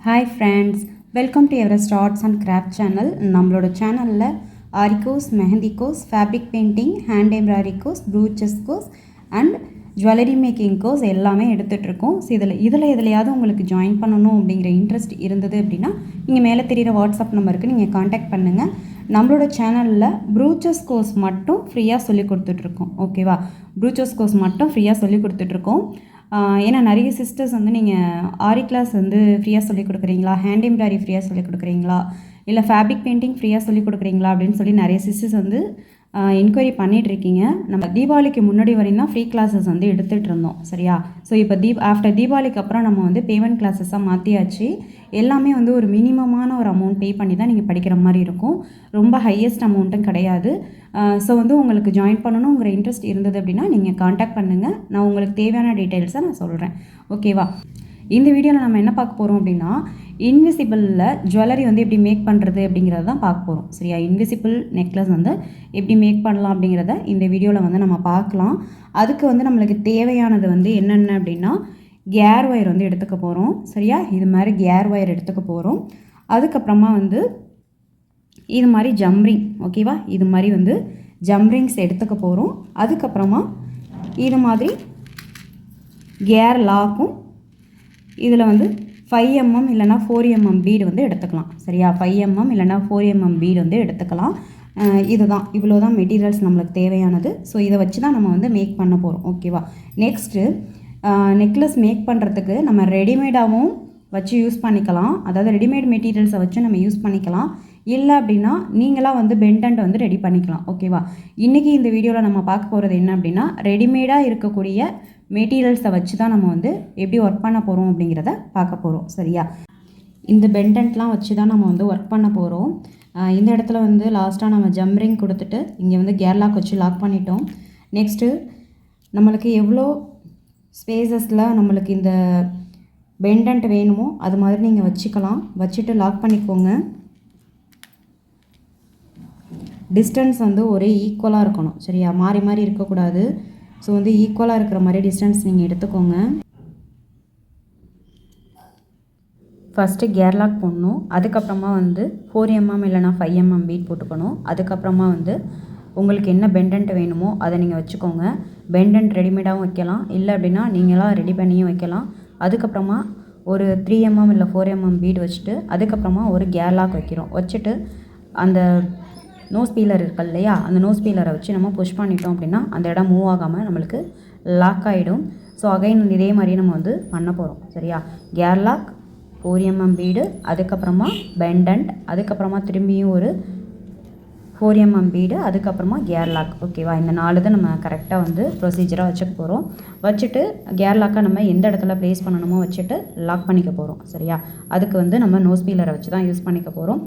Hi friends, welcome to Everest Arts and Craft channel. நம்மளோட சேனலில் aari course, mehndi course, fabric painting, hand embroidery course, brooches course and jewellery making course எல்லாமே எடுத்துகிட்ருக்கோம். So இதில் எதுலையாவது உங்களுக்கு join பண்ணணும் அப்படிங்கிற இன்ட்ரெஸ்ட் இருந்தது அப்படின்னா நீங்கள் மேலே தெரிகிற வாட்ஸ்அப் நம்பருக்கு நீங்கள் காண்டாக்ட் பண்ணுங்கள். நம்மளோட சேனலில் ப்ரூச்சஸ் கோர்ஸ் மட்டும் ஃப்ரீயாக சொல்லி கொடுத்துட்ருக்கோம். ஓகேவா? ப்ரூச்சஸ் கோர்ஸ் மட்டும் ஃப்ரீயாக சொல்லி கொடுத்துட்ருக்கோம். ஏன்னா நிறைய சிஸ்டர்ஸ் வந்து நீங்கள் ஆரி கிளாஸ் வந்து ஃப்ரீயாக சொல்லிக் கொடுக்குறீங்களா, ஹேண்ட் எம்ப்ராய்டரி ஃப்ரீயாக சொல்லிக் கொடுக்குறீங்களா, இல்லை ஃபேப்ரிக் பெயிண்டிங் ஃப்ரீயாக சொல்லிக் கொடுக்குறீங்களா அப்படின்னு சொல்லி நிறைய சிஸ்டர்ஸ் வந்து என்கொயரி பண்ணிகிட்ருக்கீங்க. நம்ம தீபாவளிக்கு முன்னாடி வரையும் தான் ஃப்ரீ கிளாஸஸ் வந்து எடுத்துகிட்டு இருந்தோம். சரியா? ஸோ இப்போ ஆஃப்டர் தீபாவளிக்கு அப்புறம் நம்ம வந்து பேமெண்ட் கிளாஸஸாக மாற்றியாச்சு. எல்லாமே வந்து ஒரு மினிமமான ஒரு அமௌண்ட் பே பண்ணி தான் நீங்கள் படிக்கிற மாதிரி இருக்கும். ரொம்ப ஹையஸ்ட் அமௌண்ட்டும் கிடையாது. ஸோ வந்து உங்களுக்கு ஜாயின் பண்ணணுங்கிற இன்ட்ரெஸ்ட் இருந்தது அப்படின்னா நீங்கள் காண்டாக்ட் பண்ணுங்கள். நான் உங்களுக்கு தேவையான டீட்டெயில்ஸை நான் சொல்கிறேன். ஓகேவா? இந்த வீடியோவில் நம்ம என்ன பார்க்க போகிறோம் அப்படின்னா, இன்விசிபிளில் ஜுவல்லரி வந்து எப்படி மேக் பண்ணுறது அப்படிங்கிறத தான் பார்க்க போகிறோம். சரியா? இன்விசிபிள் நெக்லஸ் வந்து எப்படி மேக் பண்ணலாம் அப்படிங்கிறத இந்த வீடியோவில் வந்து நம்ம பார்க்கலாம். அதுக்கு வந்து நம்மளுக்கு தேவையானது வந்து என்னென்ன அப்படின்னா, கேர் ஒயர் வந்து எடுத்துக்க போகிறோம். சரியா? இது மாதிரி கேர் ஒயர் எடுத்துக்க போகிறோம். அதுக்கப்புறமா வந்து இது மாதிரி ஜம்ரிங். ஓகேவா? இது மாதிரி வந்து ஜம்ரிங்ஸ் எடுத்துக்க போகிறோம். அதுக்கப்புறமா இது மாதிரி கேர் லாக்கும், இதில் வந்து 5 mm இல்லைனா 4 mm பீடு வந்து எடுத்துக்கலாம். சரியா? 5 mm இல்லைனா 4 mm பீடு வந்து எடுத்துக்கலாம். இதுதான், இவ்வளோ தான் மெட்டீரியல்ஸ் நம்மளுக்கு தேவையானது. ஸோ இதை வச்சு தான் நம்ம வந்து மேக் பண்ண போகிறோம். ஓகேவா? நெக்ஸ்ட்டு நெக்லஸ் மேக் பண்ணுறதுக்கு நம்ம ரெடிமேடாகவும் வச்சு யூஸ் பண்ணிக்கலாம். அதாவது ரெடிமேட் மெட்டீரியல்ஸை வச்சு நம்ம யூஸ் பண்ணிக்கலாம். இல்லை அப்படின்னா நீங்களாக வந்து பெண்டன்ட் வந்து ரெடி பண்ணிக்கலாம். ஓகேவா? இன்றைக்கி இந்த வீடியோவில் நம்ம பார்க்க போகிறது என்ன அப்படின்னா, ரெடிமேடாக இருக்கக்கூடிய மெட்டீரியல்ஸை வச்சு தான் நம்ம வந்து எப்படி ஒர்க் பண்ண போகிறோம் அப்படிங்கிறத பார்க்க போகிறோம். சரியா? இந்த பெண்டன்ட்லாம் வச்சு தான் நம்ம வந்து ஒர்க் பண்ண போகிறோம். இந்த இடத்துல வந்து லாஸ்ட்டாக நம்ம ஜம்ரிங் கொடுத்துட்டு இங்கே வந்து கேர் லாக் வச்சு லாக் பண்ணிட்டோம். நெக்ஸ்ட்டு நம்மளுக்கு எவ்வளோ ஸ்பேசஸில் நம்மளுக்கு இந்த பெண்டன்ட் வேணுமோ அது மாதிரி நீங்கள் வச்சுக்கலாம். வச்சுட்டு லாக் பண்ணிக்கோங்க. டிஸ்டன்ஸ் வந்து ஒரே ஈக்குவலாக இருக்கணும். சரியா? மாறி மாறி இருக்கக்கூடாது. ஸோ வந்து ஈக்குவலாக இருக்கிற மாதிரி டிஸ்டன்ஸ் நீங்கள் எடுத்துக்கோங்க. ஃபஸ்ட்டு கேர் லாக் போடணும். அதுக்கப்புறமா வந்து 4 mm இல்லைனா 5 mm பீட் போட்டுக்கணும். அதுக்கப்புறமா வந்து உங்களுக்கு என்ன பெண்டன்ட் வேணுமோ அதை நீங்கள் வச்சுக்கோங்க. பெண்டன்ட் ரெடிமேடாகவும் வைக்கலாம், இல்லை அப்படின்னா நீங்களாக ரெடி பண்ணியும் வைக்கலாம். அதுக்கப்புறமா ஒரு 3 mm இல்லை 4 mm பீட் வச்சுட்டு அதுக்கப்புறமா ஒரு கேர் லாக் வைக்கிறோம். வச்சுட்டு அந்த நோஸ் பீலர் இருக்கு இல்லையா, அந்த நோஸ் பீலரை வச்சு நம்ம புஷ் பண்ணிட்டோம் அப்படின்னா அந்த இடம் மூவ் ஆகாமல் நம்மளுக்கு லாக் ஆகிடும். ஸோ அகைன் இதே மாதிரி நம்ம வந்து பண்ண போகிறோம். சரியா? கேர் லாக், 4 mm பீடு, அதுக்கப்புறமா பெண்டன்ட், அதுக்கப்புறமா திரும்பியும் ஒரு 4 mm பீடு, அதுக்கப்புறமா கேர் லாக். ஓகேவா? இந்த 4 தான் நம்ம கரெக்டாக வந்து ப்ரொசீஜராக வச்சுக்க போகிறோம். வச்சுட்டு கேர் லாக்கை நம்ம எந்த இடத்துல ப்ளேஸ் பண்ணணுமோ வச்சுட்டு லாக் பண்ணிக்க போகிறோம். சரியா? அதுக்கு வந்து நம்ம நோஸ் பீலரை வச்சு தான் யூஸ் பண்ணிக்க போகிறோம்.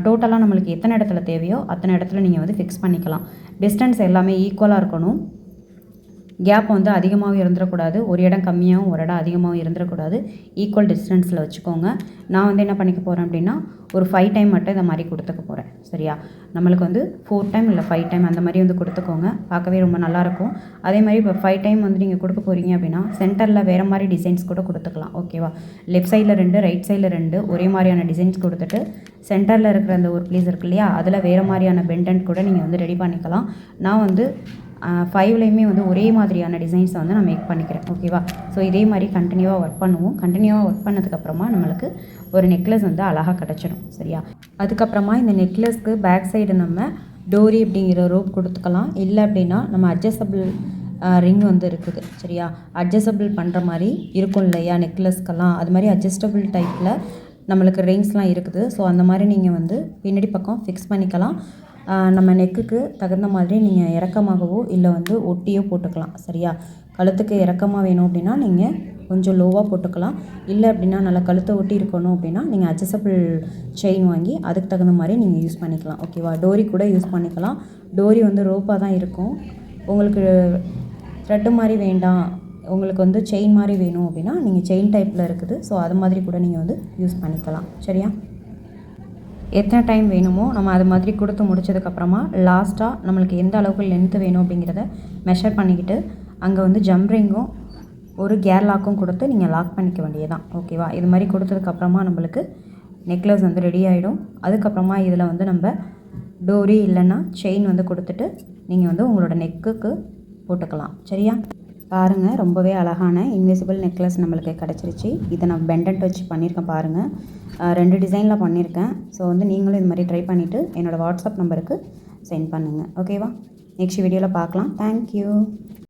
டோட்டலாக நம்மளுக்கு எத்தனை இடத்துல தேவையோ அத்தனை இடத்துல நீங்கள் வந்து ஃபிக்ஸ் பண்ணிக்கலாம். டிஸ்டன்ஸ் எல்லாமே ஈக்குவலாக இருக்கணும். கேப் வந்து அதிகமாகவும் இருந்துடக்கூடாது, ஒரு இடம் கம்மியாகவும் ஒரு இடம் அதிகமாகவும் இருந்துடக்கூடாது. ஈக்குவல் டிஸ்டன்ஸில் வச்சுக்கோங்க. நான் வந்து என்ன பண்ணிக்க போகிறேன் அப்படின்னா, ஒரு 5 டைம் மட்டும் இந்த மாதிரி கொடுத்துக்க போகிறேன். சரியா? நம்மளுக்கு வந்து 4 டைம் இல்லை 5 டைம் அந்த மாதிரி வந்து கொடுத்துக்கோங்க. பார்க்கவே ரொம்ப நல்லாயிருக்கும். அதே மாதிரி இப்போ 5 டைம் வந்து நீங்கள் கொடுக்க போகிறீங்க அப்படின்னா சென்டரில் வேறு மாதிரி டிசைன்ஸ் கூட கொடுத்துக்கலாம். ஓகேவா? லெஃப்ட் சைடில் 2, ரைட் சைடில் 2 ஒரே மாதிரியான டிசைன்ஸ் கொடுத்துட்டு சென்டரில் இருக்கிற அந்த ஒரு ப்ளேஸ் இருக்கு இல்லையா, அதில் வேறு மாதிரியான பெண்டன்ட் கூட நீங்கள் வந்து ரெடி பண்ணிக்கலாம். நான் வந்து 5லையுமே வந்து ஒரே மாதிரியான டிசைன்ஸை வந்து நான் மேக் பண்ணிக்கிறேன். ஓகேவா? ஸோ இதே மாதிரி கண்டினியூவாக ஒர்க் பண்ணுவோம். கண்டினியூவாக ஒர்க் பண்ணதுக்கப்புறமா நம்மளுக்கு ஒரு நெக்லஸ் வந்து அழகாக கிடச்சிடும். சரியா? அதுக்கப்புறமா இந்த நெக்லஸ்க்கு பேக் சைடு நம்ம டோரி அப்படிங்கிற ரோப் கொடுத்துக்கலாம். இல்லை அப்படின்னா நம்ம அட்ஜஸ்டபிள் ரிங் வந்து இருக்குது. சரியா? அட்ஜஸ்டபிள் பண்ணுற மாதிரி இருக்கும் இல்லையா நெக்லஸ்க்கெல்லாம், அது மாதிரி அட்ஜஸ்டபிள் டைப்பில் நம்மளுக்கு ரிங்ஸ்லாம் இருக்குது. ஸோ அந்த மாதிரி நீங்கள் வந்து பின்னாடி பக்கம் ஃபிக்ஸ் பண்ணிக்கலாம். நம்ம நெக்குக்கு தகுந்த மாதிரி நீங்கள் இறக்கமாகவோ இல்லை வந்து ஒட்டியோ போட்டுக்கலாம். சரியா? கழுத்துக்கு இறக்கமாக வேணும் அப்படின்னா நீங்கள் கொஞ்சம் லோவாக போட்டுக்கலாம். இல்லை அப்படின்னா நல்லா கழுத்தை ஒட்டி இருக்கணும் அப்படின்னா நீங்கள் அட்ஜஸ்டபிள் செயின் வாங்கி அதுக்கு தகுந்த மாதிரி நீங்கள் யூஸ் பண்ணிக்கலாம். ஓகேவா? டோரி கூட யூஸ் பண்ணிக்கலாம். டோரி வந்து ரோப்பாக தான் இருக்கும். உங்களுக்கு த்ரெட்டு மாதிரி வேண்டாம், உங்களுக்கு வந்து செயின் மாதிரி வேணும் அப்படின்னா நீங்கள் செயின் டைப்பில் இருக்குது. ஸோ அது மாதிரி கூட நீங்கள் வந்து யூஸ் பண்ணிக்கலாம். சரியா? எத்தனை டைம் வேணுமோ நம்ம அது மாதிரி கொடுத்து முடிச்சதுக்கப்புறமா லாஸ்ட்டாக நம்மளுக்கு எந்த அளவுக்கு லென்த்து வேணும் அப்படிங்கிறத மெஷர் பண்ணிக்கிட்டு அங்கே வந்து ஜம்ரிங்கும் ஒரு கேர் லாக்கும் கொடுத்து நீங்கள் லாக் பண்ணிக்க வேண்டியதான். ஓகேவா? இது மாதிரி கொடுத்ததுக்கப்புறமா நம்மளுக்கு நெக்லஸ் வந்து ரெடி ஆகிடும். அதுக்கப்புறமா இதில் வந்து நம்ம டோரி இல்லைன்னா செயின் வந்து கொடுத்துட்டு நீங்கள் வந்து உங்களோட நெக்குக்கு போட்டுக்கலாம். சரியா? பாருங்கள், ரொம்பவே அழகான இன்விசிபிள் நெக்லஸ் நம்மளுக்கு கிடச்சிருச்சு. இதை நான் பெண்டன்ட் வச்சு பண்ணியிருக்கேன் பாருங்கள். 2 டிசைனில் பண்ணியிருக்கேன். ஸோ வந்து நீங்களும் இது மாதிரி ட்ரை பண்ணிவிட்டு என்னோடய வாட்ஸ்அப் நம்பருக்கு சென்ட் பண்ணுங்கள். ஓகேவா? நெக்ஸ்ட் வீடியோவில் பார்க்கலாம். தேங்க்யூ.